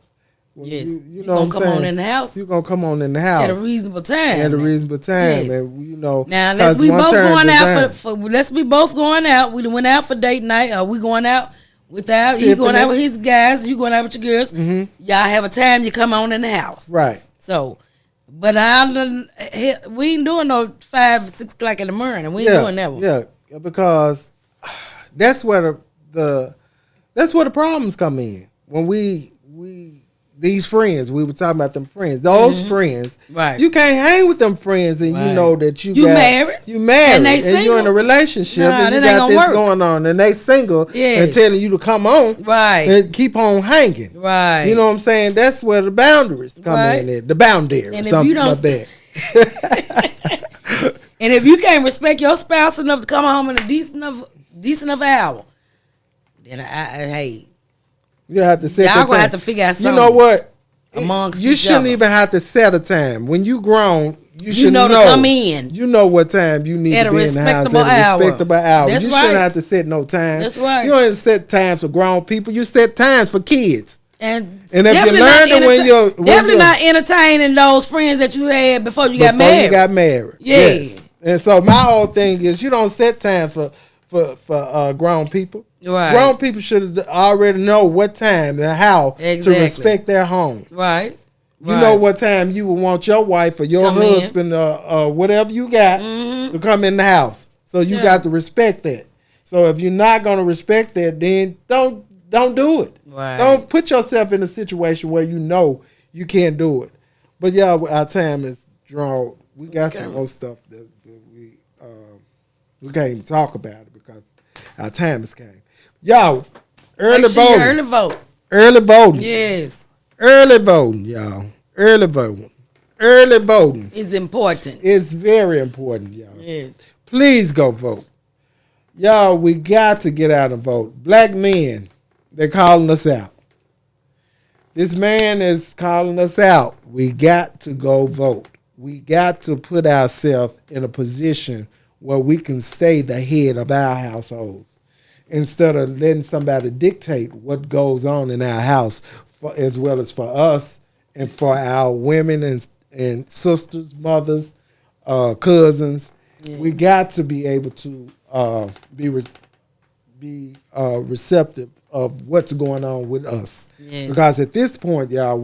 When Yes. You You know gonna what I'm come saying? on in the house You're going to come on in the house. at a reasonable time. At a reasonable time. Yes. And, you know. Now let's 'cause be one both turn going is out down. for let's be both going out. We went out for date night. Are we going out without you going Tiffany. out with his guys? You going out with your girls? Mm-hmm. Y'all have a time. You come on in the house. Right. So, but we ain't doing no 5, 6 o'clock in the morning. We ain't doing that one. Yeah, because that's where that's where the problems come in. When we these friends, we were talking about them friends. Those friends, Right. You can't hang with them friends, and you Right. know that you married. you married, And they you're in single. a relationship, Nah, and you that ain't got gonna this work. going on, and they single and Yes. telling you to come on, Right. and keep on hanging, Right. You know what I'm saying? That's where the boundaries come Right. in. The boundaries, And if something you don't like that. And if you can't respect your spouse enough to come home in a decent enough hour, then hey, You have to set y'all the gonna time. have to figure out You something. know what? Amongst you each shouldn't other. even have to set a time. When you grown, you should know to come in. You know what time you need At to a be in the house respectable at a hour. respectable hour. That's you right. shouldn't have to set no time. That's right. You don't set times for grown people. You set times for kids. And if you definitely learn not it when you're definitely not entertaining those friends that you had before you got before married. you got married. Yeah. Yes. And so my whole thing is you don't set time for grown people. Right. Grown people should already know what time and how Exactly. to respect their home. Right. You know what time you would want your wife or your Come in. husband or whatever you got to come in the house. So you got to respect that. So if you're not going to respect that, then don't do it. Right. Don't put yourself in a situation where you know you can't do it. But yeah, our time is drawn. We got some more stuff that we can't even talk about it because our time has came. Y'all, early Make sure you voting. early vote. Early voting. Yes. Early voting, y'all. Early voting. Early voting. It's important. It's very important, y'all. Yes. Please go vote. Y'all, we got to get out and vote. Black men, they're calling us out. This man is calling us out. We got to go vote. We got to put ourselves in a position where we can stay the head of our households instead of letting somebody dictate what goes on in our house, as well as for us and for our women and sisters, mothers, cousins. Yeah. We got to be able to be receptive of what's going on with us. Yeah. Because at this point, y'all,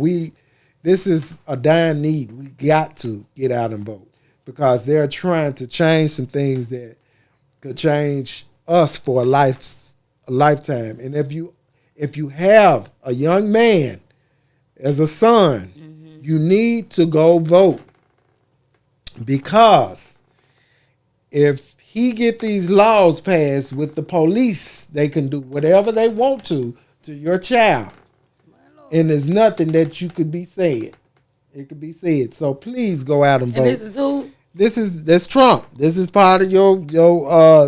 this is a dying need. We got to get out and vote because they're trying to change some things that could change us for a lifetime. And if you have a young man as a son, you need to go vote because if he get these laws passed with the police, they can do whatever they want to your child. And there's nothing that you could be said. It could be said. So please go out and vote. And this is who? That's Trump. This is part of your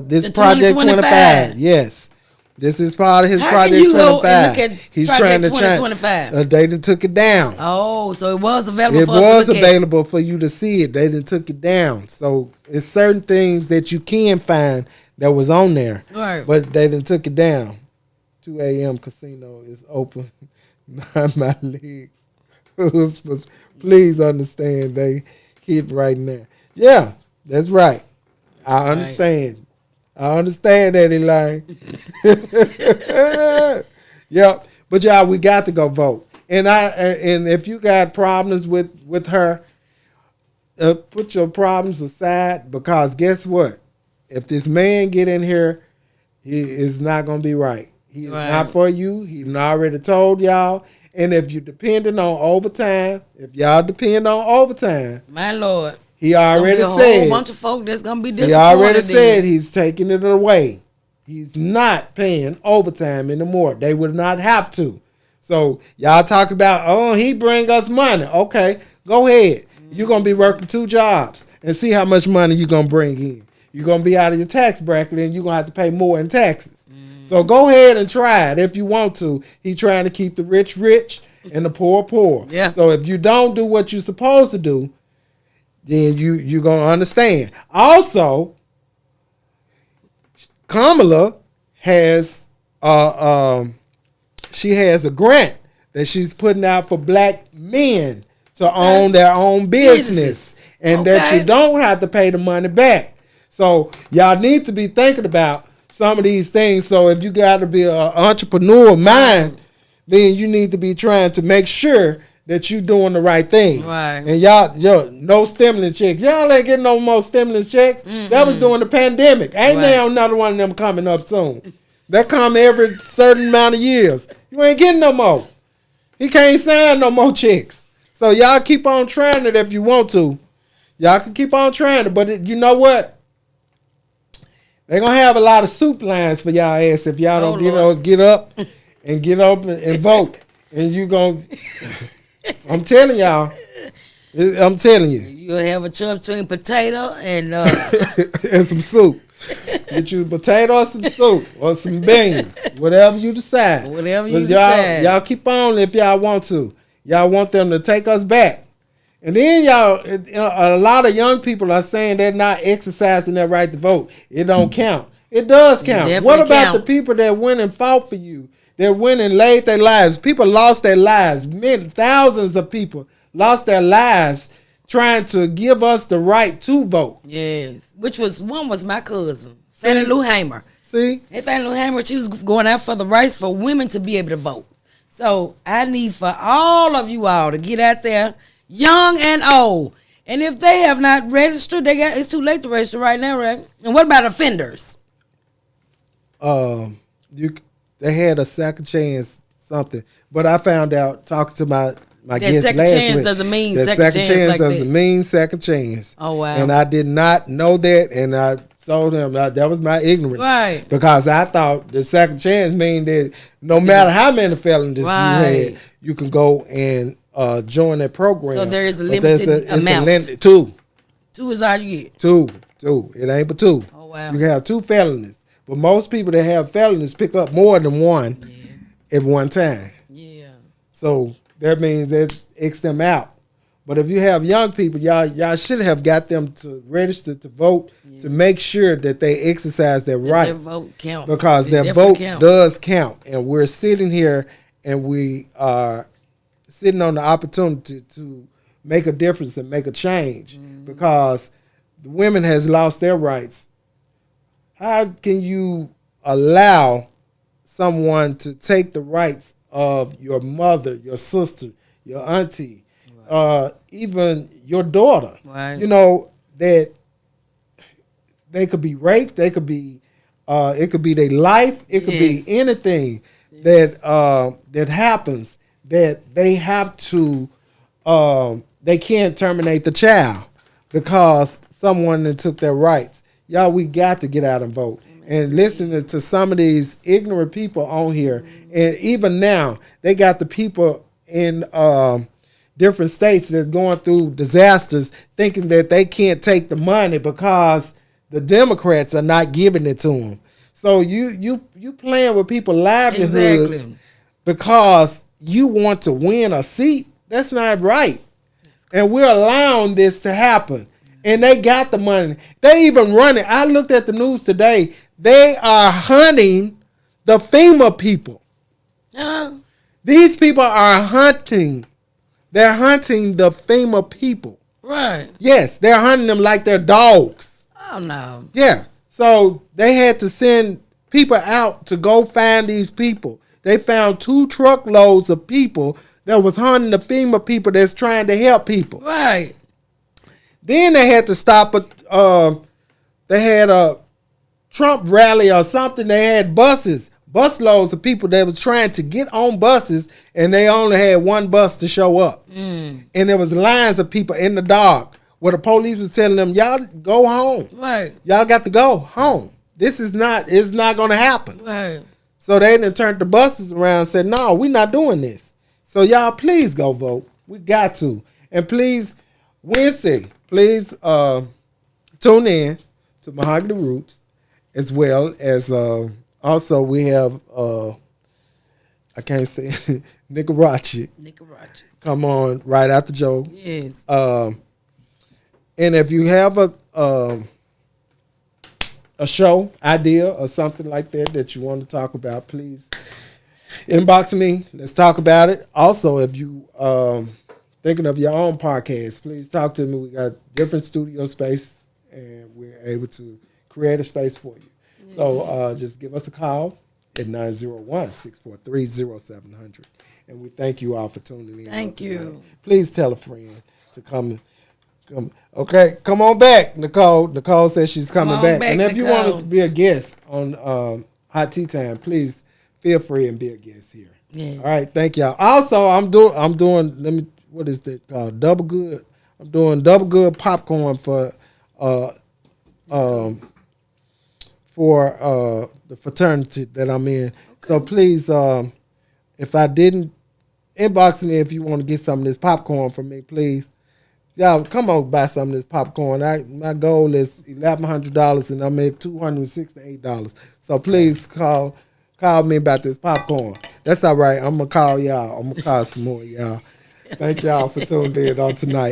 this the Project 25. Yes. This is part of his Project 25. He's trying to change. They done took it down. Oh, so it was available It for us to was look available for you to see it. They done took it down. So it's certain things that you can find that was on there. Right. But they done took it down. 2 a.m. casino is open. Not my legs. Please understand they hit right now. Yeah, that's right. I understand. I understand that, Elaine. Yep. But y'all, we got to go vote. And if you got problems with her, put your problems aside because guess what? If this man get in here, he is not gonna be right. He is not for you. He already told y'all. And if you're depending on overtime, my Lord, he already said a whole bunch of folk that's gonna be disappointed. He already said he's taking it away. He's not paying overtime anymore. They would not have to. So y'all talk about, he bring us money. Okay, go ahead. You're gonna be working 2 jobs and see how much money you're gonna bring in. You're gonna be out of your tax bracket and you're gonna have to pay more in taxes. So go ahead and try it if you want to. He's trying to keep the rich rich and the poor poor. Yeah. So if you don't do what you're supposed to do, then you're going to understand. Also, Kamala has she has a grant that she's putting out for black men to own their own business and that you don't have to pay the money back. So y'all need to be thinking about some of these things. So if you got to be an entrepreneur mind, then you need to be trying to make sure that you doing the right thing. Right. And y'all, no stimulus checks. Y'all ain't getting no more stimulus checks. That was during the pandemic. Ain't now another one of them coming up soon. That come every certain amount of years. You ain't getting no more. He can't sign no more checks. So y'all keep on trying it if you want to. Y'all can keep on trying it. But you know what? They're going to have a lot of soup lines for y'all ass if y'all don't get up and vote. And you going to... I'm telling y'all. I'm telling you. You'll have a choice between potato and and some soup. Get you a potato or some soup or some beans, whatever you decide. Whatever you 'Cause decide. Y'all keep on if y'all want to. Y'all want them to take us back. And then a lot of young people are saying they're not exercising their right to vote. It don't count. It does count. Definitely What about counts. the people that went and fought for you? That went and laid their lives. People lost their lives. Thousands of people lost their lives trying to give us the right to vote. Yes. One was my cousin, Fannie Lou Hamer. See? Hey, Fannie Lou Hamer, she was going out for the rights for women to be able to vote. So I need for all of you all to get out there, young and old. And if they have not registered, it's too late to register right now, right? And what about offenders? They had a second chance something, but I found out talking to my That guest second last chance week, doesn't mean that second chance like doesn't that. mean second chance. Oh, wow. And I did not know that, and I told him that was my ignorance, Right. Because I thought the second chance mean that no matter how many felonies you Right. had, you can go and join that program. So there is a But limited it's amount. Two. 2 is all you get. Two. It ain't but two. Oh, wow. You can have 2 felonies. But most people that have felonies pick up more than one at one time. Yeah. So that means that X them out. But if you have young people, y'all should have got them to register to vote to make sure that they exercise their right. Their vote counts. Because It their definitely vote counts. does count. And we're sitting here and we are sitting on the opportunity to make a difference and make a change. Because the women has lost their rights. How can you allow someone to take the rights of your mother, your sister, your auntie, even your daughter? Right. You know, that they could be raped, they could be it could be their life, it could be Yes. anything that happens that they have to they can't terminate the child because someone that took their rights. Y'all, we got to get out and vote. And listening to some of these ignorant people on here, and even now, they got the people in different states that's going through disasters thinking that they can't take the money because the Democrats are not giving it to them. So you playing with people's livelihoods Exactly. because you want to win a seat. That's not right. And we're allowing this to happen. And they got the money. They even run it. I looked at the news today. They are hunting the FEMA people. These people are hunting. They're hunting the FEMA people. Right. Yes, they're hunting them like they're dogs. Oh, no. Yeah. So they had to send people out to go find these people. They found 2 truckloads of people that was hunting the FEMA people that's trying to help people. Right. Then they had to stop they had a Trump rally or something. They had busloads of people that was trying to get on buses, and they only had one bus to show up. And there was lines of people in the dark where the police was telling them, y'all go home. Right. Y'all got to go home. It's not going to happen. Right. So they then turned the buses around and said, no, we're not doing this. So y'all please go vote. We got to. And please, Wednesday, please tune in to Mahogany Roots, as well as also we have, I can't say, Nicarachi. Come on right after Joe. Yes. And if you have a show idea or something like that you want to talk about, please inbox me. Let's talk about it. Also, if you thinking of your own podcast, please talk to me. We got different studio space, and we're able to create a space for you. So just give us a call at 901-643-0700. And we thank you all for tuning in. Thank you. Please tell a friend to come. Okay, come on back, Nicole. Nicole says she's coming back. And if you want us to be a guest on Hot Tea Time, please feel free and be a guest here. Yeah. All right, thank y'all. Also, I'm doing what is that called? Double Good. I'm doing Double Good popcorn for the fraternity that I'm in. Okay. So please, if I didn't, inbox me if you want to get some of this popcorn from me, please. Y'all, come on, buy some of this popcorn. My goal is $1,100, and I'm at $268. So please call me about this popcorn. That's all right. I'm gonna call y'all. I'm gonna call some more y'all. Thank y'all for tuning in on tonight.